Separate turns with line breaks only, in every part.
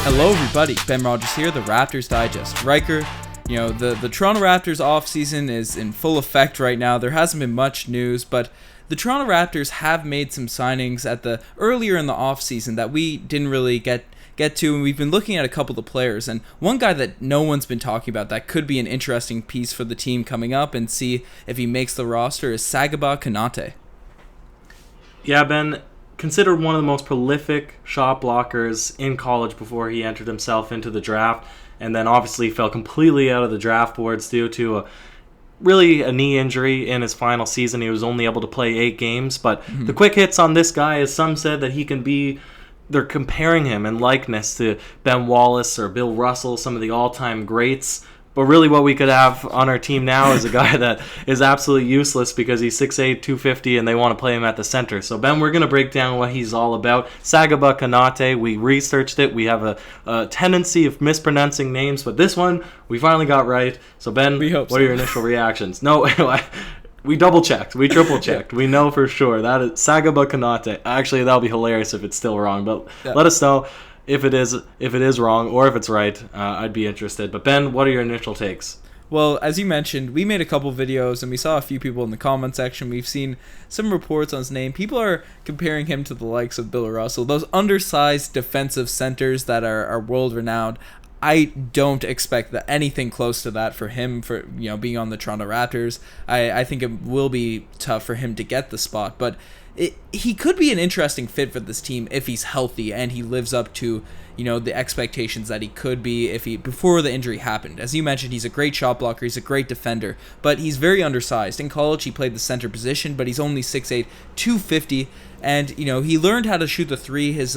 Hello everybody, Ben Rogers here, the Raptors Digest. Ryker, the Toronto Raptors offseason is in full effect right now. There hasn't been much news, but the Toronto Raptors have made some signings earlier in the offseason that we didn't really get to, and we've been looking at a couple of players, and one guy that no one's been talking about that could be an interesting piece for the team coming up and see if he makes the roster is Sagaba Konate.
Yeah, Ben, considered one of the most prolific shot blockers in college before he entered himself into the draft, and then obviously fell completely out of the draft boards due to a knee injury in his final season. He was only able to play 8 games, but the quick hits on this guy is some said that he can be, they're comparing him in likeness to Ben Wallace or Bill Russell, some of the all-time greats. But really what we could have on our team now is a guy that is absolutely useless because he's 6'8", 250, and they want to play him at the center. So, Ben, we're going to break down what he's all about. Sagaba Konate, we researched it. We have a tendency of mispronouncing names, but this one we finally got right. So, Ben, what are your initial reactions? No, we double-checked. We triple-checked. We know for sure. That is Sagaba Konate. Actually, that'll be hilarious if it's still wrong, but let us know. If it is wrong or if it's right, I'd be interested. But Ben, what are your initial takes?
Well, as you mentioned, we made a couple videos and we saw a few people in the comment section. We've seen some reports on his name. People are comparing him to the likes of Bill Russell, those undersized defensive centers that are world-renowned. I don't expect anything close to that for him, for being on the Toronto Raptors. I think it will be tough for him to get the spot, but he could be an interesting fit for this team if he's healthy and he lives up to the expectations that he could be before the injury happened. As you mentioned, he's a great shot blocker, he's a great defender, but he's very undersized. In college, he played the center position, but he's only 6'8", 250, and he learned how to shoot the three his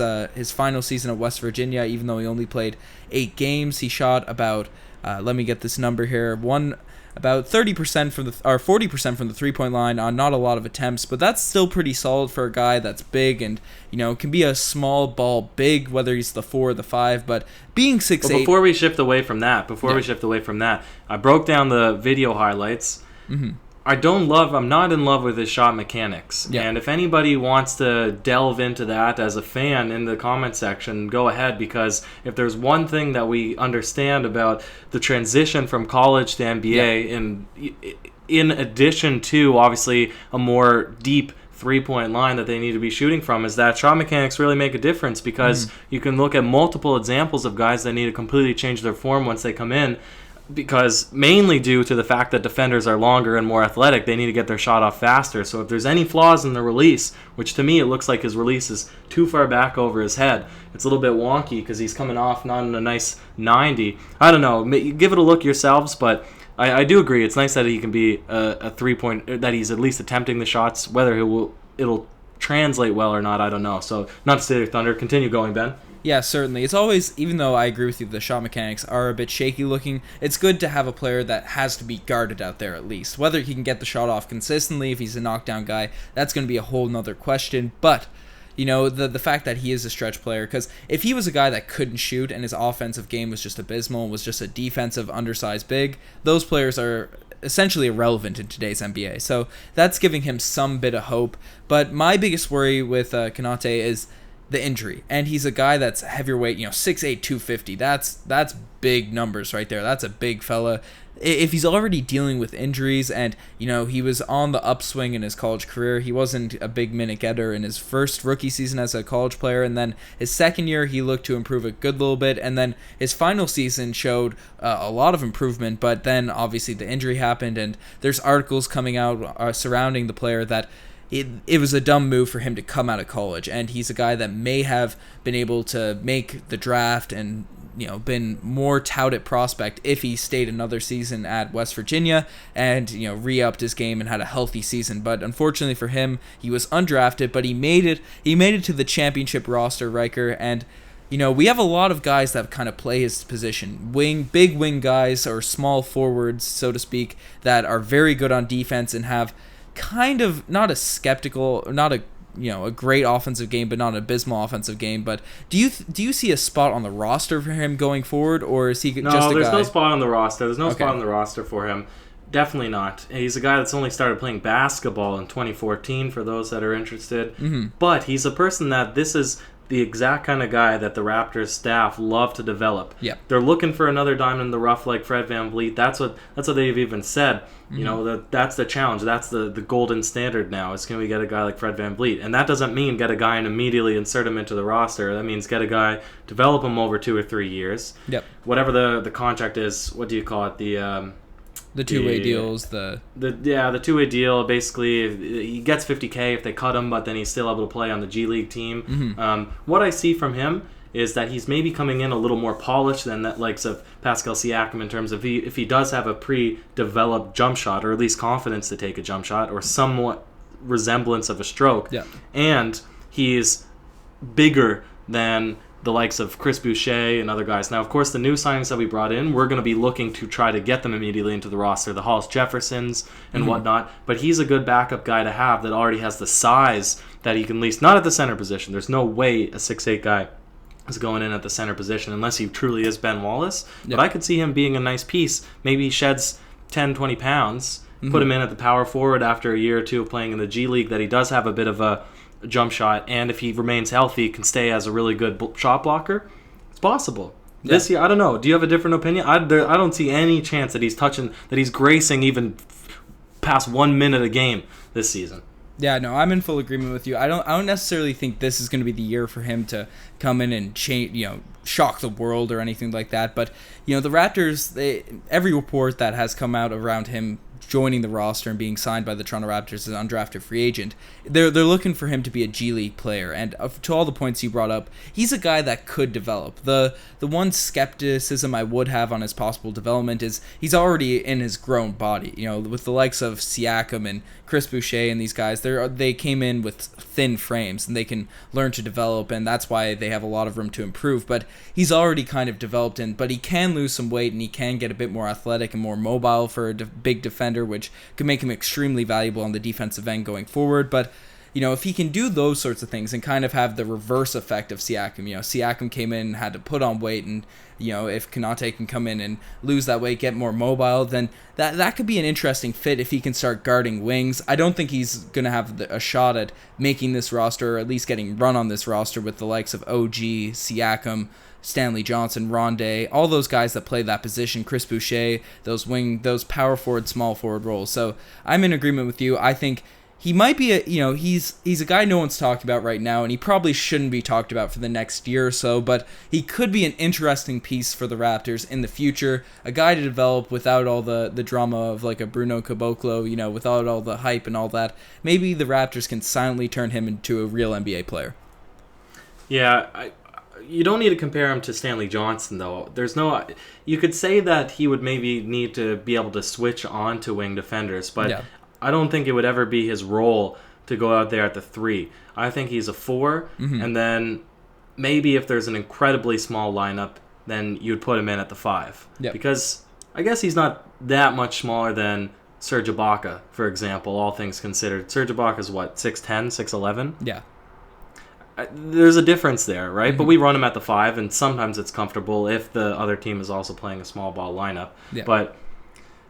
final season at West Virginia. Even though he only played 8 games, he shot about let me get this number here, about 30% from 40% from the three-point line on not a lot of attempts, but that's still pretty solid for a guy that's big and can be a small ball big, whether he's the 4 or the 5. But being 6'8",
Well, before we shift away from that, I broke down the video highlights. Mm-hmm. I'm not in love with his shot mechanics. Yeah. And if anybody wants to delve into that as a fan in the comment section, go ahead, because if there's one thing that we understand about the transition from college to NBA, and in addition to obviously a more deep three-point line that they need to be shooting from, is that shot mechanics really make a difference, because you can look at multiple examples of guys that need to completely change their form once they come in, because mainly due to the fact that defenders are longer and more athletic, they need to get their shot off faster. So if there's any flaws in the release, which to me it looks like his release is too far back over his head, it's a little bit wonky because he's coming off not in a nice 90. I don't know. Give it a look yourselves, but I do agree. It's nice that he can be a three-point, that he's at least attempting the shots. Whether it'll translate well or not, I don't know. So not to steal your thunder. Continue going, Ben.
Yeah, certainly. It's always, even though I agree with you, the shot mechanics are a bit shaky looking, it's good to have a player that has to be guarded out there at least. Whether he can get the shot off consistently, if he's a knockdown guy, that's going to be a whole nother question. But, the fact that he is a stretch player, because if he was a guy that couldn't shoot and his offensive game was just abysmal, was just a defensive, undersized big, those players are essentially irrelevant in today's NBA. So that's giving him some bit of hope. But my biggest worry with Konate is the injury, and he's a guy that's heavyweight, 6'8", 250. That's big numbers right there. That's a big fella. If he's already dealing with injuries, and he was on the upswing in his college career, he wasn't a big minute getter in his first rookie season as a college player, and then his second year he looked to improve a good little bit, and then his final season showed a lot of improvement, but then obviously the injury happened, and there's articles coming out surrounding the player that it was a dumb move for him to come out of college, and he's a guy that may have been able to make the draft and been more touted prospect if he stayed another season at West Virginia and re-upped his game and had a healthy season. But unfortunately for him, he was undrafted, but he made it to the championship roster, Ryker, and we have a lot of guys that kind of play his position, big wing guys or small forwards, so to speak, that are very good on defense and have kind of not a great offensive game, but not an abysmal offensive game. But do you see a spot on the roster for him going forward, or is he just a guy?
No, there's no spot on the roster. There's no spot on the roster for him. Definitely not. He's a guy that's only started playing basketball in 2014, for those that are interested. Mm-hmm. But he's a person that this is the exact kind of guy that the Raptors staff love to develop.
Yep.
They're looking for another diamond in the rough like Fred VanVleet. That's what they've even said. You know, that's the challenge. That's the golden standard now, is can we get a guy like Fred VanVleet? And that doesn't mean get a guy and immediately insert him into the roster. That means get a guy, develop him over 2 or 3 years.
Yep.
Whatever the contract is, what do you call it?
The two-way deals,
the two-way deal. Basically, he gets $50K if they cut him, but then he's still able to play on the G League team. What I see from him is that he's maybe coming in a little more polished than that likes of Pascal Siakam in terms of if he does have a pre-developed jump shot, or at least confidence to take a jump shot, or somewhat resemblance of a stroke.
Yeah.
And he's bigger than the likes of Chris Boucher and other guys. Now, of course, the new signings that we brought in, we're going to be looking to try to get them immediately into the roster, the Hollis Jeffersons and whatnot, but he's a good backup guy to have that already has the size that he can, at least not at the center position. There's no way a 6'8" guy is going in at the center position unless he truly is Ben Wallace. But I could see him being a nice piece. Maybe he sheds 10, 20 pounds, put him in at the power forward after a year or two of playing in the G League, that he does have a bit of a jump shot, and if he remains healthy, can stay as a really good shot blocker. It's possible. This year, I don't know. Do you have a different opinion? I don't see any chance that he's gracing even past 1 minute a game this season.
Yeah, no, I'm in full agreement with you. I don't necessarily think this is going to be the year for him to come in and change, shock the world or anything like that. But the Raptors, every report that has come out around him joining the roster and being signed by the Toronto Raptors as an undrafted free agent, they're looking for him to be a G League player. And to all the points you brought up, he's a guy that could develop. The one skepticism I would have on his possible development is he's already in his grown body. With the likes of Siakam and Chris Boucher and these guys, they came in with thin frames and they can learn to develop, and that's why they have a lot of room to improve. But he's already kind of developed but he can lose some weight and he can get a bit more athletic and more mobile for a big defender, which could make him extremely valuable on the defensive end going forward. But if he can do those sorts of things and kind of have the reverse effect of Siakam, Siakam came in and had to put on weight, and if Konate can come in and lose that weight, get more mobile, then that could be an interesting fit if he can start guarding wings. I don't think he's going to have a shot at making this roster, or at least getting run on this roster with the likes of OG, Siakam, Stanley Johnson, Rondé, all those guys that play that position, Chris Boucher, those power forward, small forward roles. So I'm in agreement with you. I think he might be he's a guy no one's talking about right now, and he probably shouldn't be talked about for the next year or so, but he could be an interesting piece for the Raptors in the future, a guy to develop without all the drama of like a Bruno Caboclo, without all the hype and all that. Maybe the Raptors can silently turn him into a real NBA player.
Yeah, you don't need to compare him to Stanley Johnson, though. You could say that he would maybe need to be able to switch on to wing defenders, but I don't think it would ever be his role to go out there at the 3. I think he's a 4, and then maybe if there's an incredibly small lineup, then you'd put him in at the 5. Because I guess he's not that much smaller than Serge Ibaka, for example, all things considered. Serge Ibaka's what, 6'10", 6'11"?
Yeah.
There's a difference there, right? But we run him at the 5, and sometimes it's comfortable if the other team is also playing a small ball lineup. But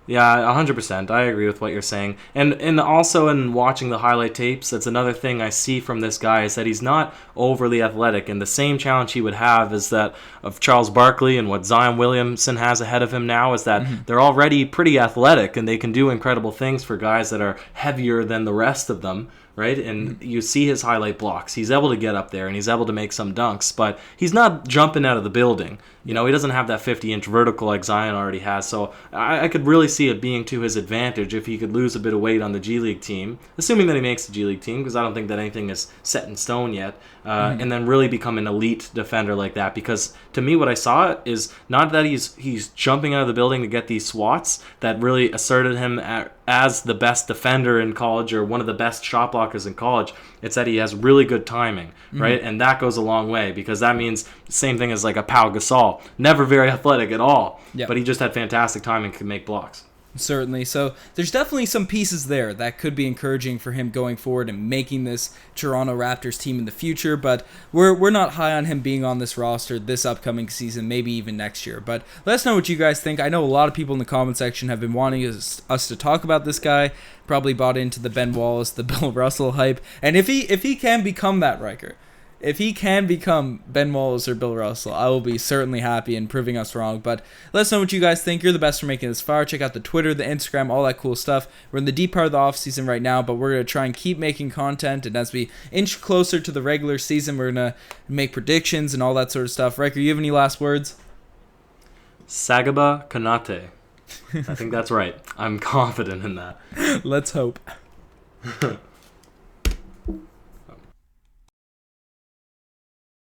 yeah, 100%. I agree with what you're saying. And also in watching the highlight tapes, that's another thing I see from this guy, is that he's not overly athletic. And the same challenge he would have is that of Charles Barkley, and what Zion Williamson has ahead of him now is that they're already pretty athletic and they can do incredible things for guys that are heavier than the rest of them. Right? And you see his highlight blocks. He's able to get up there and he's able to make some dunks, but he's not jumping out of the building. He doesn't have that 50-inch vertical like Zion already has. So I could really see it being to his advantage if he could lose a bit of weight on the G League team, assuming that he makes the G League team, because I don't think that anything is set in stone yet, and then really become an elite defender like that. Because to me, what I saw is not that he's jumping out of the building to get these swats that really asserted him as the best defender in college or one of the best shot blockers in college. It's that he has really good timing, right? And that goes a long way, because that means same thing as like a Pau Gasol. Never very athletic at all, but he just had fantastic timing, could make blocks.
Certainly. So there's definitely some pieces there that could be encouraging for him going forward and making this Toronto Raptors team in the future, but we're not high on him being on this roster this upcoming season, maybe even next year. But let us know what you guys think. I know a lot of people in the comment section have been wanting us to talk about this guy, probably bought into the Ben Wallace, the Bill Russell hype, and if he can become that, Ryker, if he can become Ben Wallace or Bill Russell, I will be certainly happy in proving us wrong. But let us know what you guys think. You're the best for making this far. Check out the Twitter, the Instagram, all that cool stuff. We're in the deep part of the offseason right now, but we're going to try and keep making content. And as we inch closer to the regular season, we're going to make predictions and all that sort of stuff. Riker, you have any last words?
Sagaba Konate. I think that's right. I'm confident in that.
Let's hope.